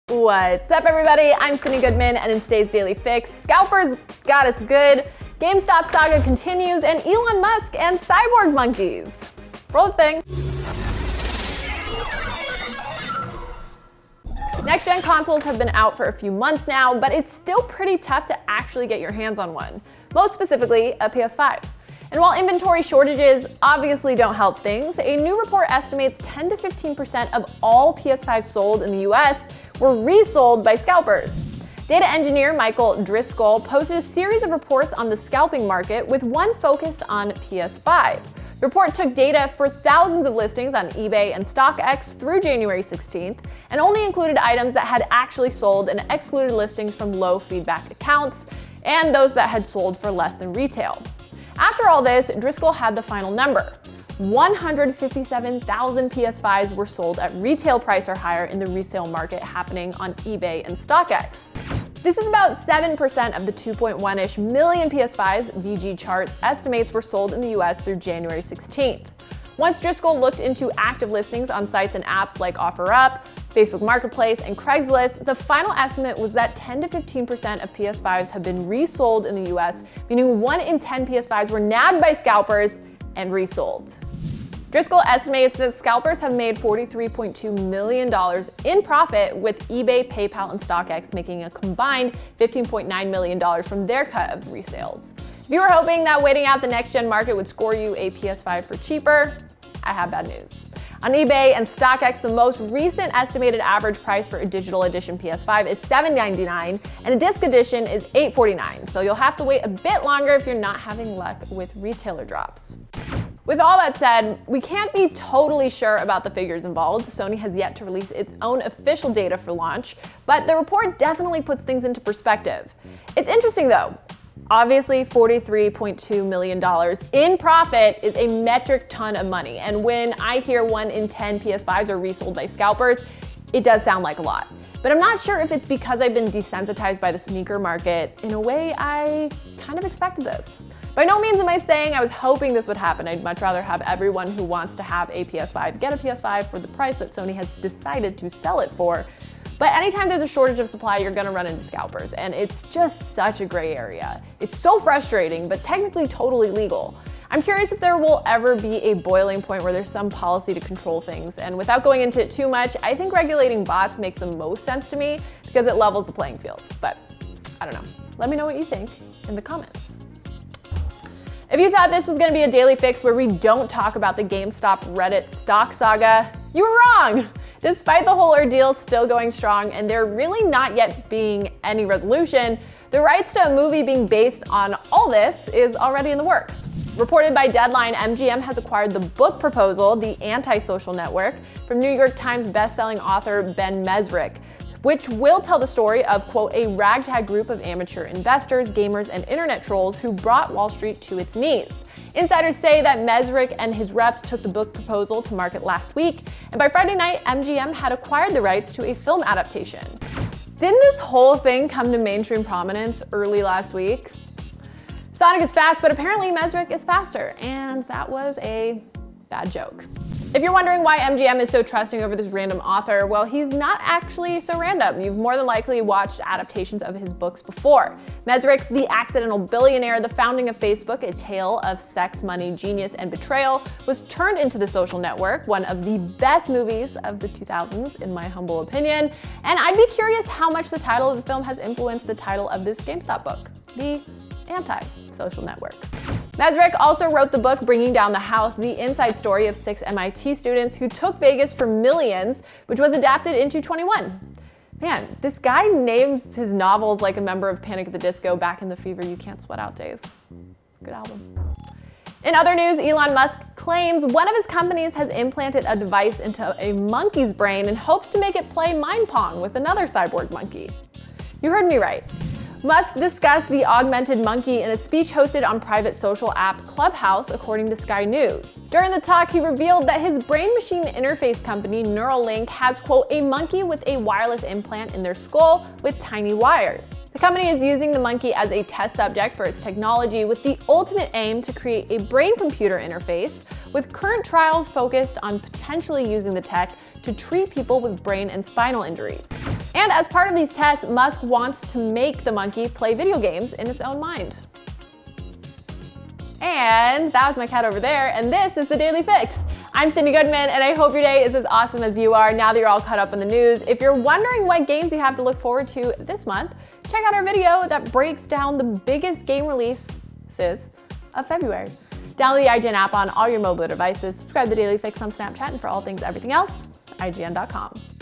What's up, everybody? I'm Sydney Goodman, and in today's Daily Fix, Scalpers got us good, GameStop saga continues, and Elon Musk and cyborg monkeys. Roll the thing. Next-gen consoles have been out for a few months now, but it's still pretty tough to actually get your hands on one, most specifically a PS5. And while inventory shortages obviously don't help things, a new report estimates 10 to 15% of all PS5s sold in the US were resold by scalpers. Data engineer Michael Driscoll posted a series of reports on the scalping market, with one focused on PS5. The report took data for thousands of listings on eBay and StockX through January 16th, and only included items that had actually sold and excluded listings from low feedback accounts and those that had sold for less than retail. After all this, Driscoll had the final number. 157,000 PS5s were sold at retail price or higher in the resale market happening on eBay and StockX. This is about 7% of the 2.1-ish million PS5s VG Charts estimates were sold in the US through January 16th. Once Driscoll looked into active listings on sites and apps like OfferUp, Facebook Marketplace, and Craigslist, the final estimate was that 10 to 15% of PS5s have been resold in the US, meaning 1 in 10 PS5s were nabbed by scalpers and resold. Driscoll estimates that scalpers have made $43.2 million in profit, with eBay, PayPal, and StockX making a combined $15.9 million from their cut of resales. If you were hoping that waiting out the next-gen market would score you a PS5 for cheaper, I have bad news. On eBay and StockX, the most recent estimated average price for a digital edition PS5 is $799, and a disc edition is $849, so you'll have to wait a bit longer if you're not having luck with retailer drops. With all that said, we can't be totally sure about the figures involved. Sony has yet to release its own official data for launch, but the report definitely puts things into perspective. It's interesting though. Obviously, $43.2 million in profit is a metric ton of money, and when I hear 1 in 10 PS5s are resold by scalpers, it does sound like a lot. But I'm not sure if it's because I've been desensitized by the sneaker market. In a way, I kind of expected this. By no means am I saying I was hoping this would happen. I'd much rather have everyone who wants to have a PS5 get a PS5 for the price that Sony has decided to sell it for. But anytime there's a shortage of supply, you're gonna run into scalpers, and it's just such a gray area. It's so frustrating, but technically totally legal. I'm curious if there will ever be a boiling point where there's some policy to control things, and without going into it too much, I think regulating bots makes the most sense to me because it levels the playing field. But I don't know. Let me know what you think in the comments. If you thought this was gonna be a daily fix where we don't talk about the GameStop Reddit stock saga, you were wrong. Despite the whole ordeal still going strong and there really not yet being any resolution, the rights to a movie being based on all this is already in the works. Reported by Deadline, MGM has acquired the book proposal, The Anti-Social Network, from New York Times bestselling author Ben Mesrick, which will tell the story of, quote, a ragtag group of amateur investors, gamers, and internet trolls who brought Wall Street to its knees. Insiders say that Mesrick and his reps took the book proposal to market last week, and by Friday night, MGM had acquired the rights to a film adaptation. Didn't this whole thing come to mainstream prominence early last week? Sonic is fast, but apparently Mesrick is faster, and that was a bad joke. If you're wondering why MGM is so trusting over this random author, well, he's not actually so random. You've more than likely watched adaptations of his books before. Mesrick's The Accidental Billionaire, the founding of Facebook, a tale of sex, money, genius, and betrayal, was turned into The Social Network, one of the best movies of the 2000s, in my humble opinion. And I'd be curious how much the title of the film has influenced the title of this GameStop book, The Anti-Social Network. Mesrick also wrote the book Bringing Down the House, the inside story of 6 MIT students who took Vegas for millions, which was adapted into 21. Man, this guy names his novels like a member of Panic at the Disco back in the Fever You Can't Sweat Out days. Good album. In other news, Elon Musk claims one of his companies has implanted a device into a monkey's brain in hopes to make it play mind pong with another cyborg monkey. You heard me right. Musk discussed the augmented monkey in a speech hosted on private social app Clubhouse, according to Sky News. During the talk, he revealed that his brain-machine interface company, Neuralink, has, quote, a monkey with a wireless implant in their skull with tiny wires. The company is using the monkey as a test subject for its technology, with the ultimate aim to create a brain-computer interface, with current trials focused on potentially using the tech to treat people with brain and spinal injuries. And as part of these tests, Musk wants to make the monkey play video games in its own mind. And that was my cat over there, and this is the Daily Fix. I'm Cindy Goodman, and I hope your day is as awesome as you are now that you're all caught up on the news. If you're wondering what games you have to look forward to this month, check out our video that breaks down the biggest game releases of February. Download the IGN app on all your mobile devices, subscribe to the Daily Fix on Snapchat, and for all things everything else, IGN.com.